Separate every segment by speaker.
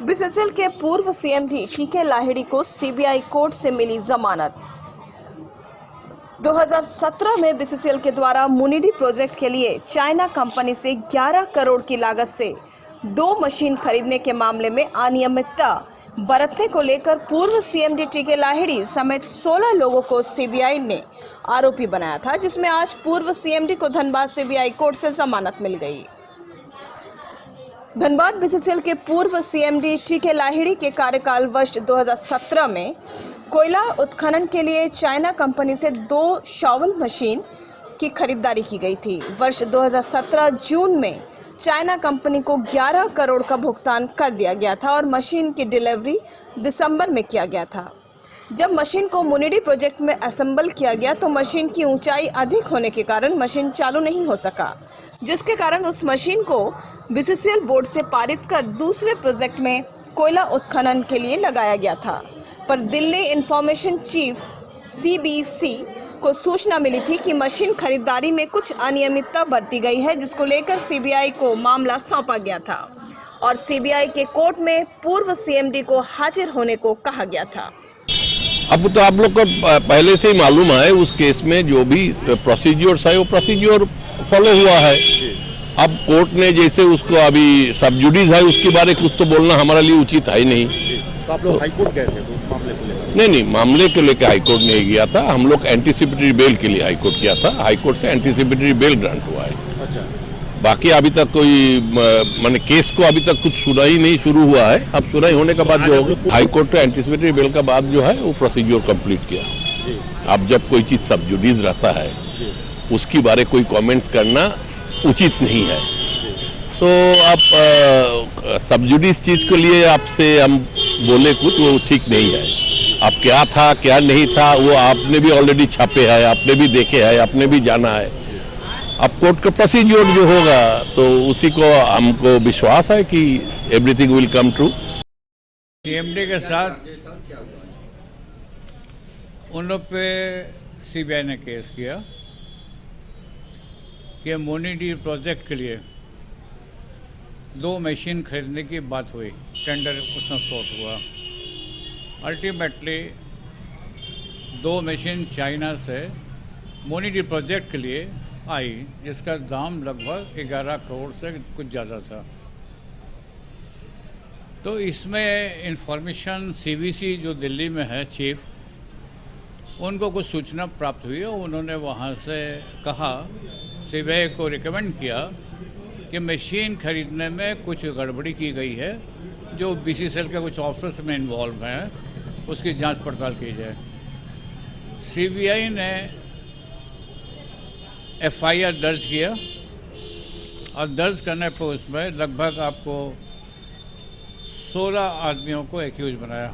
Speaker 1: BCCL के पूर्व CMD टीके लाहिड़ी को सीबीआई कोर्ट से मिली जमानत। 2017 में बीसीसीएल के द्वारा मुनिडी प्रोजेक्ट के लिए चाइना कंपनी से 11 करोड़ की लागत से 2 मशीन खरीदने के मामले में अनियमितता बरतने को लेकर पूर्व सीएमडी टीके लाहिड़ी समेत 16 लोगों को सीबीआई ने आरोपी बनाया था, जिसमें आज पूर्व सीएमडी को धनबाद सीबीआई कोर्ट से जमानत मिल गई। धनबाद बीसीसीएल के पूर्व सीएमडी टीके लाहिड़ी के कार्यकाल वर्ष 2017 में कोयला उत्खनन के लिए चाइना कंपनी से 2 शॉवल मशीन की खरीदारी की गई थी। वर्ष 2017 जून में चाइना कंपनी को 11 करोड़ का भुगतान कर दिया गया था और मशीन की डिलीवरी दिसंबर में किया गया था। जब मशीन को मुनिडी प्रोजेक्ट में असेंबल किया गया तो मशीन की ऊंचाई अधिक होने के कारण मशीन चालू नहीं हो सका, जिसके कारण उस मशीन को बीसीसीएल बोर्ड से पारित कर दूसरे प्रोजेक्ट में कोयला उत्खनन के लिए लगाया गया था। पर दिल्ली इंफॉर्मेशन चीफ सीबीसी को सूचना मिली थी कि मशीन खरीदारी में कुछ अनियमितता बरती गई है, जिसको लेकर सीबीआई को मामला सौंपा गया था और सीबीआई के कोर्ट में पूर्व सीएमडी को हाजिर होने को कहा गया था।
Speaker 2: अब तो आप लोग को पहले से ही मालूम है, उस केस में जो भी प्रोसीजर्स है वो प्रोसीजर फॉलो हुआ है। अब कोर्ट ने जैसे उसको अभी सब जुडिस है, उसके बारे में कुछ तो बोलना हमारे लिए उचित है नहीं।
Speaker 3: तो आप लोग हाईकोर्ट गए थे तो उस मामले को लेकर?
Speaker 2: नहीं, मामले को लेकर हाईकोर्ट नहीं गया था। हम लोग एंटीसिपेटरी बेल के लिए हाईकोर्ट किया था। हाईकोर्ट से एंटीसिपेटरी बेल ग्रांट हुआ है।
Speaker 3: अच्छा।
Speaker 2: बाकी अभी तक कोई माने केस को अभी तक कुछ सुनाई नहीं शुरू हुआ है। अब सुनाई होने के बाद जो हाईकोर्ट ने एंटीसिपेटरी बेल का बाद जो है वो प्रोसीजर कंप्लीट किया। अब जब कोई चीज सब जुडिस रहता है उसकी बारे कोई कमेंट्स करना उचित नहीं है। तो आप सब जुडिस चीज के लिए आपसे हम बोले कुछ वो ठीक नहीं है। अब क्या था क्या नहीं था वो आपने भी ऑलरेडी छापे है, आपने भी देखे है, आपने भी जाना है। अब कोर्ट का प्रोसीजर जो होगा तो उसी को हमको विश्वास है कि everything will come true.
Speaker 4: CMD के साथ उन लोग पे सीबीआई ने केस किया कि मुनिडी प्रोजेक्ट के लिए 2 मशीन खरीदने की बात हुई, टेंडर उसमें शॉर्ट हुआ। अल्टीमेटली 2 मशीन चाइना से मुनिडी प्रोजेक्ट के लिए आई, जिसका दाम लगभग 11 करोड़ से कुछ ज़्यादा था। तो इसमें इंफॉर्मेशन सीबीसी जो दिल्ली में है चीफ, उनको कुछ सूचना प्राप्त हुई और उन्होंने वहाँ से कहा, सीबीआई को रिकमेंड किया कि मशीन खरीदने में कुछ गड़बड़ी की गई है, जो बीसीसीएल के कुछ ऑफिसर्स में इन्वॉल्व हैं, उसकी जांच पड़ताल की जाए। सीबीआई ने एफआईआर दर्ज किया और दर्ज करने पर उसमें लगभग आपको 16 आदमियों को एक्यूज बनाया।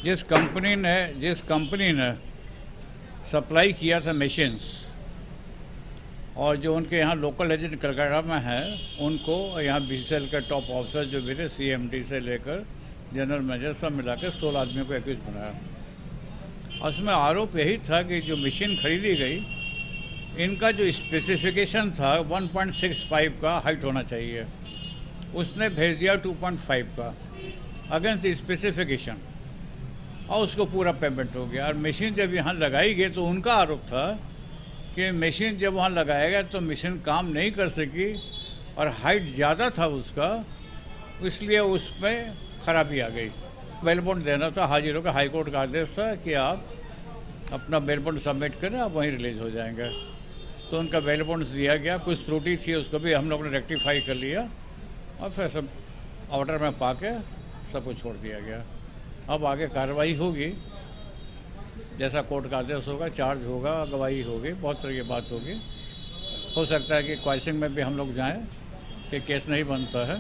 Speaker 4: जिस कंपनी ने सप्लाई किया था मशीन्स, और जो उनके यहाँ लोकल एजेंट कलकत्ता में है, उनको यहाँ बीसीसीएल के टॉप ऑफिसर जो भी थे, सीएमडी से लेकर जनरल मैनेजर सब मिला के 16 आदमियों को एक्यूज बनाया। और उसमें आरोप यही था कि जो मशीन खरीदी गई, इनका जो स्पेसिफिकेशन था 1.65 का हाइट होना चाहिए, उसने भेज दिया 2.5 का अगेंस्ट द स्पेसिफिकेशन, और उसको पूरा पेमेंट हो गया। और मशीन जब यहाँ लगाई गई तो उनका आरोप था कि मशीन जब वहाँ लगाया गया तो मशीन काम नहीं कर सकी और हाइट ज़्यादा था उसका, इसलिए उसमें खराबी आ गई। बेल बॉन्ड देना था, हाजिर होकर हाईकोर्ट का आदेश था कि आप अपना बेल बॉन्ड सबमिट करें, आप वहीं रिलीज हो जाएंगे। तो उनका बेल बॉन्ड दिया गया। कुछ त्रुटि थी उसको भी हम लोग ने रेक्टिफाई कर लिया और फिर सब ऑर्डर में पा के सबको छोड़ दिया गया। अब आगे कार्रवाई होगी, जैसा कोर्ट का आदेश होगा, चार्ज होगा, गवाही होगी, बहुत तरह की बात होगी। हो सकता है कि क्वाइसिंग में भी हम लोग जाएं कि केस नहीं बनता है।